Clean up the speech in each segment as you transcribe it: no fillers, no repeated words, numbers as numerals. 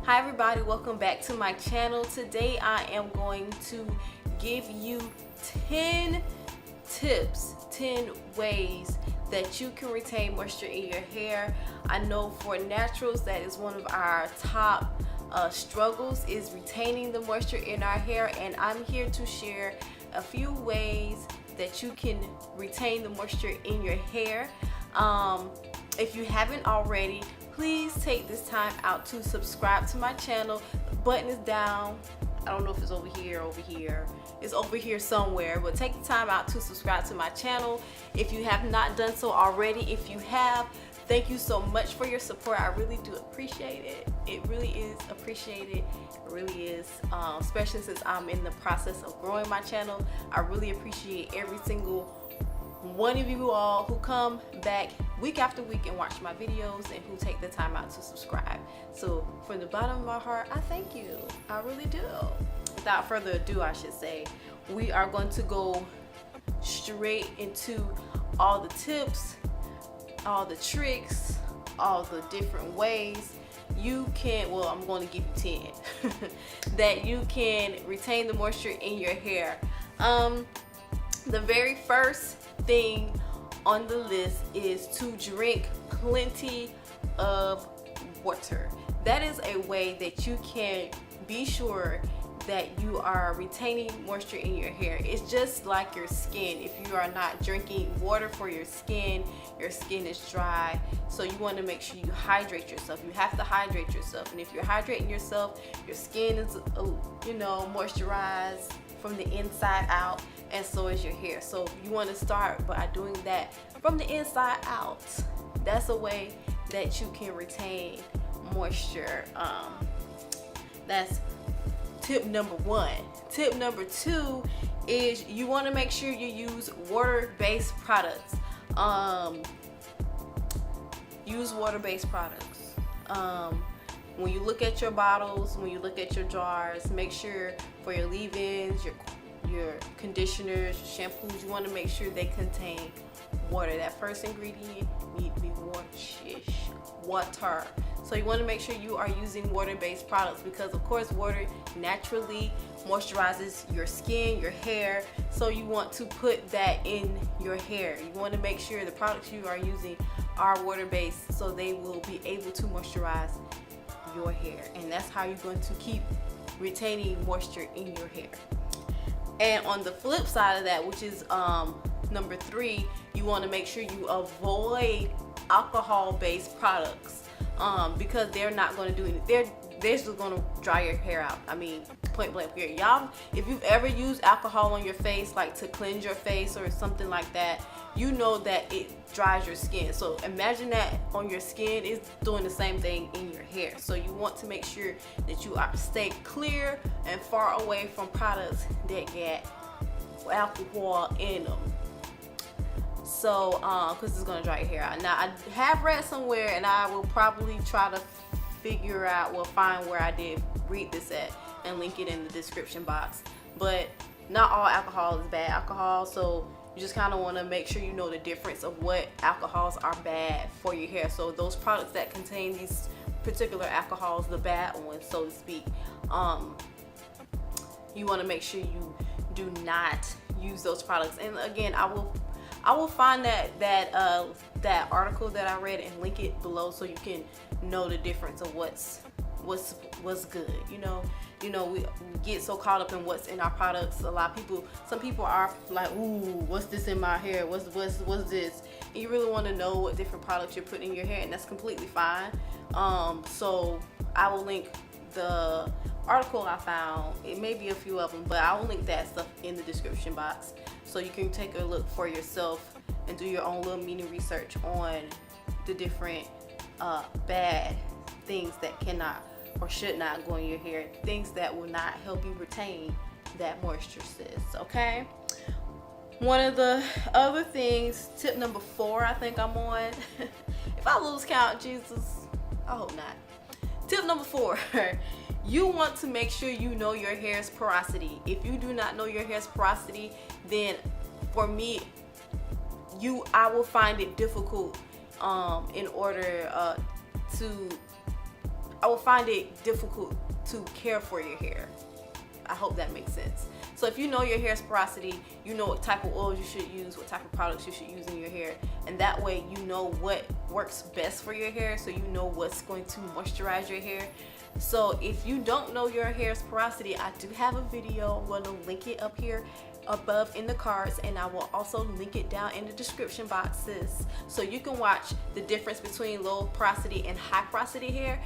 Hi everybody, welcome back to my channel. Today I am going to give you 10 tips, 10 ways that you can retain moisture in your hair. I know for naturals that is one of our top struggles is retaining the moisture in our hair, and I'm here to share a few ways that you can retain the moisture in your hair. If you haven't already, please take this time out to subscribe to my channel. The button is down. I don't know if it's over here. It's over here somewhere, but take the time out to subscribe to my channel if you have not done so already. If you have, thank you so much for your support. I really do appreciate it. It really is appreciated. It really is, especially since I'm in the process of growing my channel. I really appreciate every single one of you all who come back week after week and watch my videos and who take the time out to subscribe. So from the bottom of my heart, I thank you. I really do. Without further ado, I should say, we are going to go straight into all the tips, all the tricks, all the different ways you can, well, I'm going to give you 10 that you can retain the moisture in your hair. The very first thing on the list is to drink plenty of water. That is a way that you can be sure that you are retaining moisture in your hair. It's just like your skin. If you are not drinking water for your skin is dry. So you want to make sure you hydrate yourself. You have to hydrate yourself. And if you're hydrating yourself, your skin is, moisturized from the inside out, and so is your hair. So you want to start by doing that from the inside out. That's a way that you can retain moisture. That's tip number one. Tip number two is you want to make sure you use water-based products. Use water-based products. When you look at your bottles, when you look at your jars, make sure for your leave-ins, your conditioners, your shampoos, you want to make sure they contain water. That first ingredient need to be water. So you want to make sure you are using water-based products because, of course, water naturally moisturizes your skin, your hair. So you want to put that in your hair. You want to make sure the products you are using are water-based so they will be able to moisturize your hair, and that's how you're going to keep retaining moisture in your hair. And on the flip side of that, which is number three, you want to make sure you avoid alcohol-based products because they're not going to do anything. They're just going to dry your hair out. I mean, point blank period. Y'all, if you've ever used alcohol on your face, like to cleanse your face or something like that, you know that it dries your skin. So imagine that on your skin is doing the same thing in your hair. So you want to make sure that you stay clear and far away from products that get alcohol in them. So because it's going to dry your hair out. Now I have read somewhere, and I will probably try to figure out, find where I did read this at and link it in the description box. But not all alcohol is bad alcohol, so you just kind of want to make sure you know the difference of what alcohols are bad for your hair. So those products that contain these particular alcohols, the bad ones, so to speak, you want to make sure you do not use those products. And again, I will find that article that I read and link it below so you can know the difference of what's good. You know, we get so caught up in what's in our products. Some people are like, ooh, what's this in my hair? What's this? And you really want to know what different products you're putting in your hair, and that's completely fine. So I will link the article I found. It may be a few of them, but I will link that stuff in the description box so you can take a look for yourself and do your own little mini research on the different bad things that cannot or should not go in your hair, things that will not help you retain that moisture, sis. Okay, one of the other things, tip number 4, I think I'm on. If I lose count, Jesus, I hope not. Tip number 4, you want to make sure you know your hair's porosity. If you do not know your hair's porosity, then for me, I will find it difficult in order to I will find it difficult to care for your hair. I hope that makes sense. So if you know your hair's porosity, you know what type of oils you should use, what type of products you should use in your hair, and that way you know what works best for your hair, so you know what's going to moisturize your hair. So if you don't know your hair's porosity, I do have a video. I'm going to link it up here above in the cards, and I will also link it down in the description boxes, so you can watch the difference between low porosity and high porosity hair,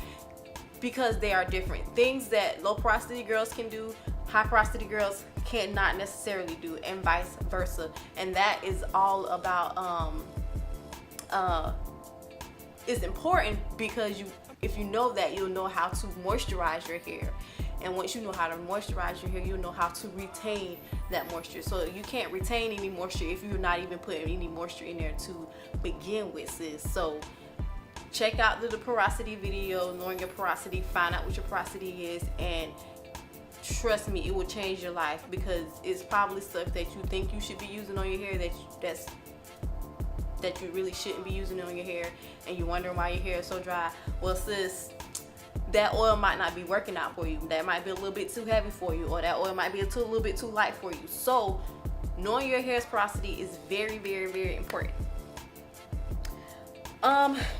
because they are different. Things that low porosity girls can do, high porosity girls cannot necessarily do, and vice versa. And that is all about it's important, because if you know that, you'll know how to moisturize your hair. And once you know how to moisturize your hair, you'll know how to retain that moisture. So you can't retain any moisture if you're not even putting any moisture in there to begin with, sis. So check out the porosity video, knowing your porosity, find out what your porosity is, and trust me, it will change your life, because it's probably stuff that you think you should be using on your hair that you really shouldn't be using on your hair, and you're wondering why your hair is so dry. Well, sis, that oil might not be working out for you. That might be a little bit too heavy for you, or that oil might be a little bit too light for you. So knowing your hair's porosity is very, very, very important.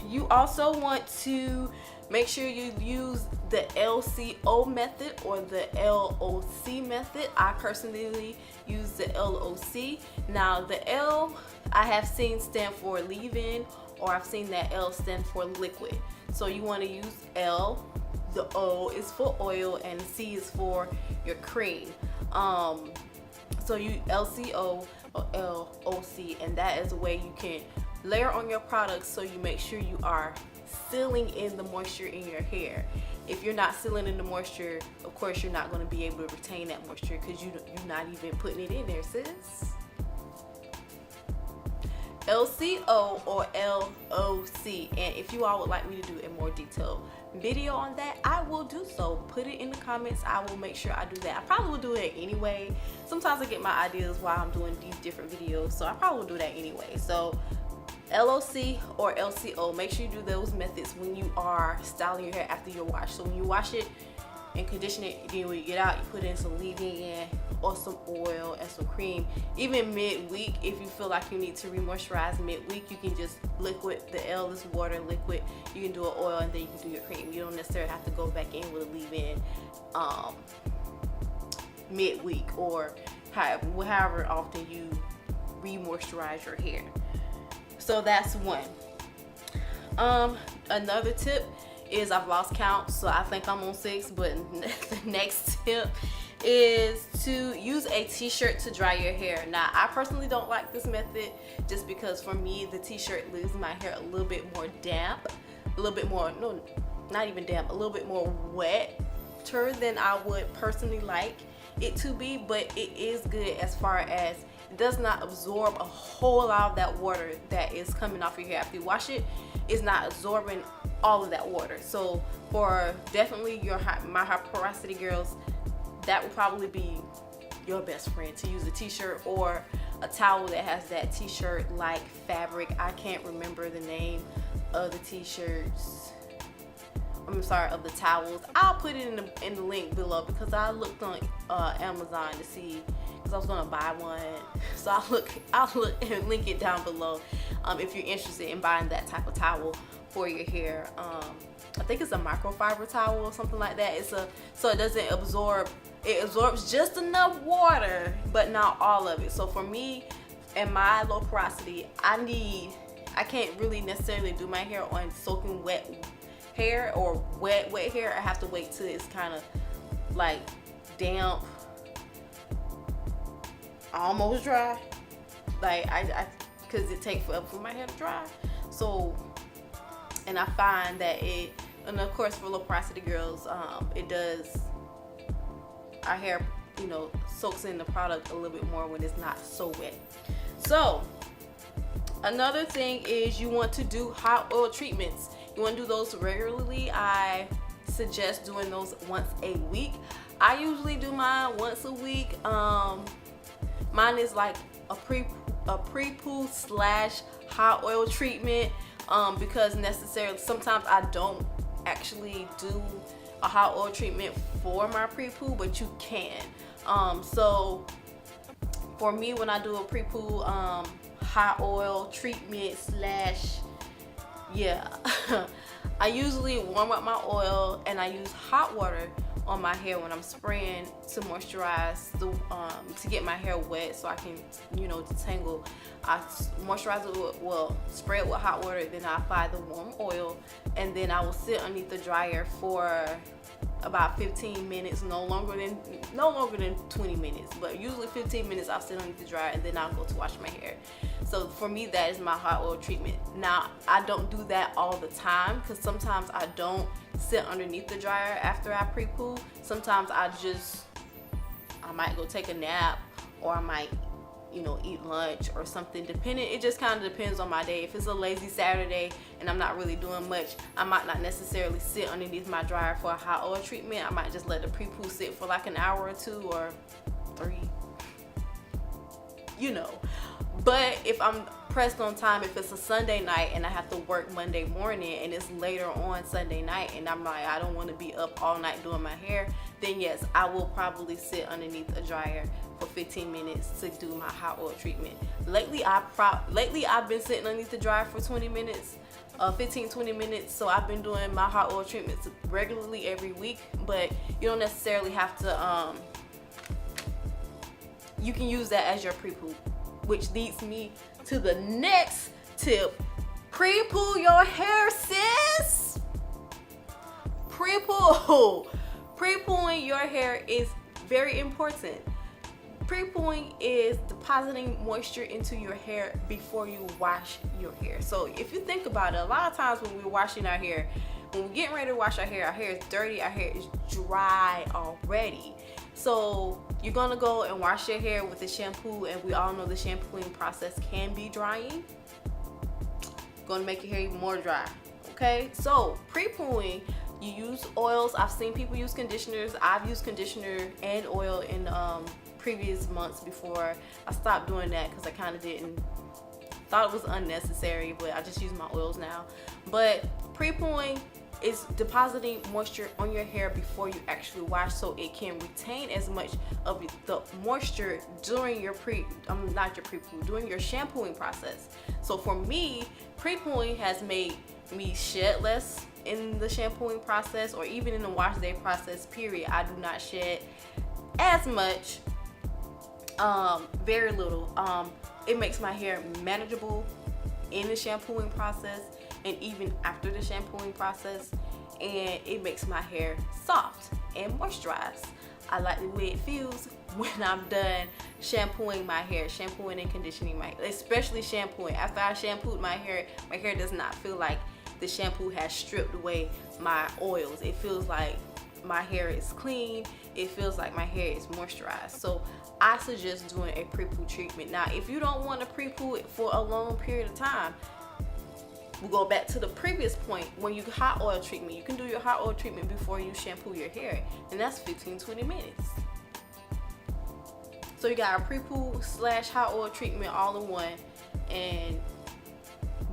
You also want to make sure you use the LCO method or the LOC method. I personally use the LOC. Now the L I have seen stand for leave-in, or I've seen that L stand for liquid. So you want to use L, the O is for oil, and C is for your cream. So you LCO or LOC, and that is a way you can layer on your products, so you make sure you are sealing in the moisture in your hair. If you're not sealing in the moisture, of course you're not going to be able to retain that moisture, because you're not even putting it in there, sis. LCO or LOC, and if you all would like me to do a more detailed video on that, I will do so. Put it in the comments. I will make sure I do that. I probably will do it anyway. Sometimes I get my ideas while I'm doing these different videos, so I probably will do that anyway. So LOC or LCO, make sure you do those methods when you are styling your hair after your wash. So when you wash it and condition it, then when you get out, you put in some leave-in or some oil and some cream. Even mid-week, if you feel like you need to re-moisturize mid-week, you can just liquid. The L is water, liquid. You can do an oil, and then you can do your cream. You don't necessarily have to go back in with a leave-in mid-week, or however often you re-moisturize your hair. So that's one. Another tip is, I've lost count, so I think I'm on 6, but the next tip is to use a t-shirt to dry your hair. Now, I personally don't like this method, just because for me, the t-shirt leaves my hair a little bit more damp, a little bit more, no, not even damp, a little bit more wetter than I would personally like it to be, but it is good as far as it does not absorb a whole lot of that water that is coming off your hair after you wash it. It's not absorbing all of that water. So for definitely my high porosity girls, that would probably be your best friend, to use a t-shirt or a towel that has that t-shirt like fabric. I can't remember the name of the t-shirts. I'm sorry, of the towels. I'll put it in the link below, because I looked on Amazon to see, because I was gonna buy one. So I'll look and link it down below if you're interested in buying that type of towel for your hair. I think it's a microfiber towel or something like that. So it doesn't absorb. It absorbs just enough water, but not all of it. So for me and my low porosity, I can't really necessarily do my hair on soaking wet hair or wet hair. I have to wait till it's kind of like damp, almost dry, like because it takes forever for my hair to dry. So, and I find that and of course for low porosity girls, it does, our hair, soaks in the product a little bit more when it's not so wet. So another thing is, you want to do hot oil treatments. You want to do those regularly. I suggest doing those once a week. I usually do mine once a week. Mine is like a pre-poo / hot oil treatment, because necessarily sometimes I don't actually do a hot oil treatment for my pre-poo, but you can. So for me, when I do a pre-poo hot oil treatment slash, yeah, I usually warm up my oil and I use hot water on my hair when I'm spraying to moisturize to get my hair wet so I can, you know, detangle. I moisturize it with, well, spray it with hot water, then I apply the warm oil, and then I will sit underneath the dryer for about 15 minutes, no longer than 20 minutes, but usually 15 minutes. I'll sit underneath the dryer and then I'll go to wash my hair. So for me, that is my hot oil treatment. Now, I don't do that all the time because sometimes I don't sit underneath the dryer after I pre-poo. Sometimes I might go take a nap, or I might, you know, eat lunch or something, depending. It just kind of depends on my day. If it's a lazy Saturday and I'm not really doing much, I might not necessarily sit underneath my dryer for a hot oil treatment. I might just let the pre-poo sit for like an hour or 2 or 3, you know. But if I'm pressed on time, if it's a Sunday night and I have to work Monday morning and it's later on Sunday night and I'm like, I don't want to be up all night doing my hair, then yes, I will probably sit underneath a dryer for 15 minutes to do my hot oil treatment. Lately I've been sitting underneath the dryer for 20 minutes, 15-20 minutes. So I've been doing my hot oil treatments regularly every week, but you don't necessarily have to, you can use that as your pre-poo. Which leads me to the next tip. Pre-poo your hair, sis. Pre-poo. Pre-pooing your hair is very important. Pre-pooing is depositing moisture into your hair before you wash your hair. So if you think about it, a lot of times when we're washing our hair, when we're getting ready to wash our hair is dirty, our hair is dry already. So you're gonna go and wash your hair with the shampoo, and we all know the shampooing process can be drying. Gonna make your hair even more dry. Okay, so pre-pooing, you use oils. I've seen people use conditioners. I've used conditioner and oil in previous months before. I stopped doing that because I kind of thought it was unnecessary, but I just use my oils now. But pre-pooing is depositing moisture on your hair before you actually wash, so it can retain as much of the moisture during your during your shampooing process. So for me, pre-pooing has made me shed less in the shampooing process, or even in the wash day process period. I do not shed as much, very little. It makes my hair manageable in the shampooing process and even after the shampooing process, and it makes my hair soft and moisturized. I like the way it feels when I'm done shampooing my hair, shampooing and conditioning my hair, especially shampooing. After I shampooed my hair does not feel like the shampoo has stripped away my oils. It feels like my hair is clean. It feels like my hair is moisturized. So I suggest doing a pre-poo treatment. Now, if you don't want to pre-poo it for a long period of time, we'll go back to the previous point. When you hot oil treatment, you can do your hot oil treatment before you shampoo your hair, and that's 15-20 minutes. So you got a pre-poo slash hot oil treatment all in one, and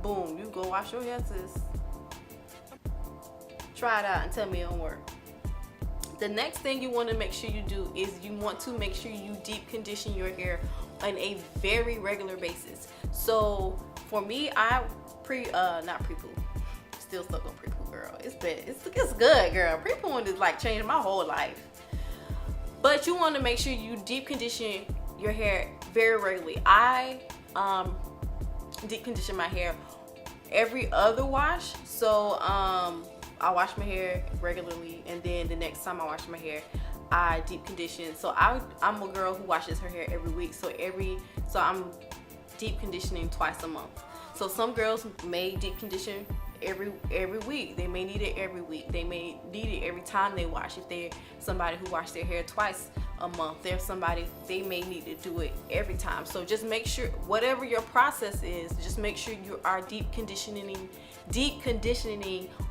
boom, you go wash your hair, sis. Try it out and tell me it don't work. The next thing you want to make sure you do is you want to make sure you deep condition your hair on a very regular basis. So for me, I not pre-poo. Still stuck on pre-poo, girl. It's bad. It's good, girl. Pre-pooing is like changing my whole life. But you want to make sure you deep condition your hair very regularly. I deep condition my hair every other wash. So I wash my hair regularly, and then the next time I wash my hair, I deep condition. So I'm a girl who washes her hair every week. So I'm deep conditioning twice a month. So some girls may deep condition every week. They may need it every week. They may need it every time they wash. If they're somebody who washes their hair twice a month, there's somebody they may need to do it every time. So just make sure, whatever your process is, just make sure you are deep conditioning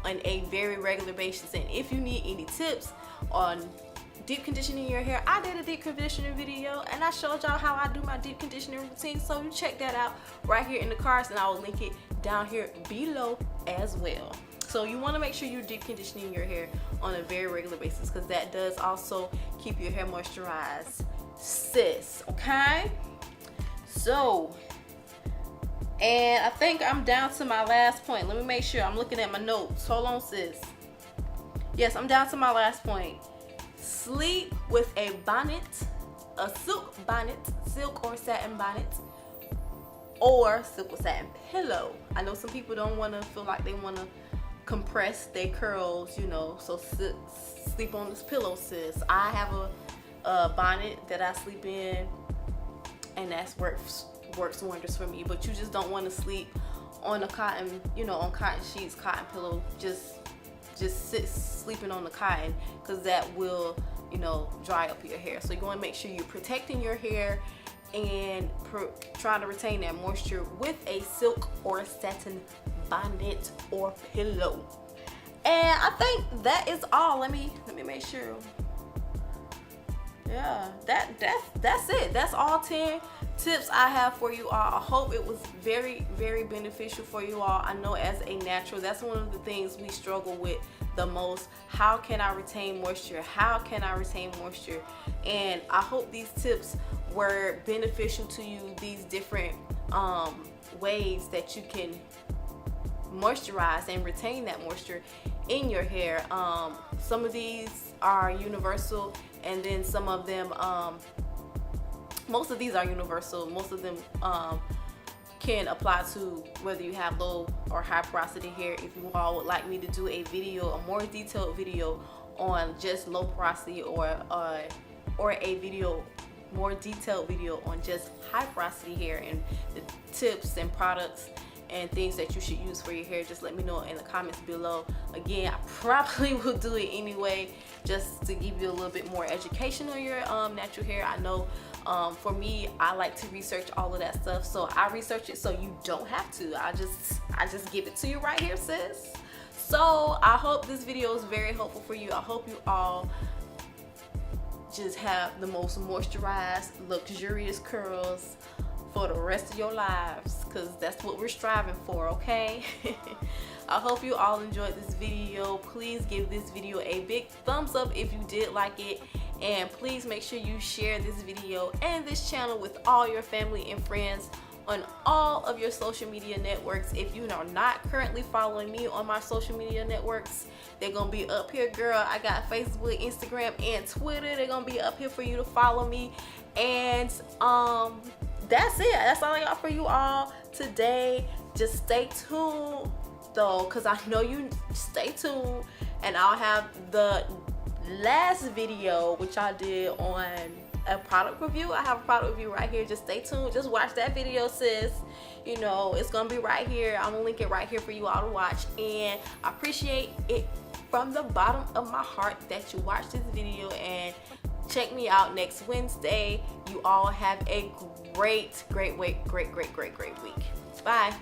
on a very regular basis. And if you need any tips on deep conditioning your hair, I did a deep conditioning video and I showed y'all how I do my deep conditioning routine, so you check that out right here in the cards, and I will link it down here below as well. So you want to make sure you're deep conditioning your hair on a very regular basis, because that does also keep your hair moisturized, sis. Okay, so, and I think I'm down to my last point. Let me make sure I'm looking at my notes. Hold on, sis. Yes, I'm down to my last point. Sleep with a bonnet, a silk bonnet, silk or satin bonnet, or silk or satin pillow. I know some people don't want to feel like they want to compress their curls, you know, so sleep on this pillow, sis. I have a bonnet that I sleep in, and that's works wonders for me. But you just don't want to sleep on a cotton, you know, on cotton sheets, cotton pillow, just sleeping on the cotton, because that will, you know, dry up your hair. So you want to make sure you're protecting your hair and trying to retain that moisture with a silk or satin bonnet or pillow. And I think that is all. Let me make sure. Yeah, that's it. That's all 10 tips I have for you all. I hope it was very, very beneficial for you all. I know as a natural, that's one of the things we struggle with the most. How can I retain moisture? How can I retain moisture? And I hope these tips were beneficial to you, these different ways that you can moisturize and retain that moisture in your hair. Some of these are universal, and then some of them, most of these are universal. Most of them can apply to whether you have low or high porosity hair. If you all would like me to do a video, a more detailed video on just low porosity, or a video, more detailed video on just high porosity hair and the tips and products and things that you should use for your hair, just let me know in the comments below. Again, I probably will do it anyway, just to give you a little bit more education on your natural hair. I know for me, I like to research all of that stuff, so I research it so you don't have to. I just give it to you right here, sis. So I hope this video is very helpful for you. I hope you all just have the most moisturized, luxurious curls for the rest of your lives, because that's what we're striving for, okay? I hope you all enjoyed this video. Please give this video a big thumbs up if you did like it, and please make sure you share this video and this channel with all your family and friends on all of your social media networks. If you are not currently following me on my social media networks, they're gonna be up here, girl. I got Facebook, Instagram, and Twitter. They're gonna be up here for you to follow me. And that's it. That's all I got for you all today. Just stay tuned though, because I know you stay tuned, and I'll have the last video which I did on a product review. I have a product review right here. Just stay tuned. Just watch that video, sis. You know, it's gonna be right here. I'm gonna link it right here for you all to watch, and I appreciate it from the bottom of my heart that you watched this video. And check me out next Wednesday. You all have a great week. Bye.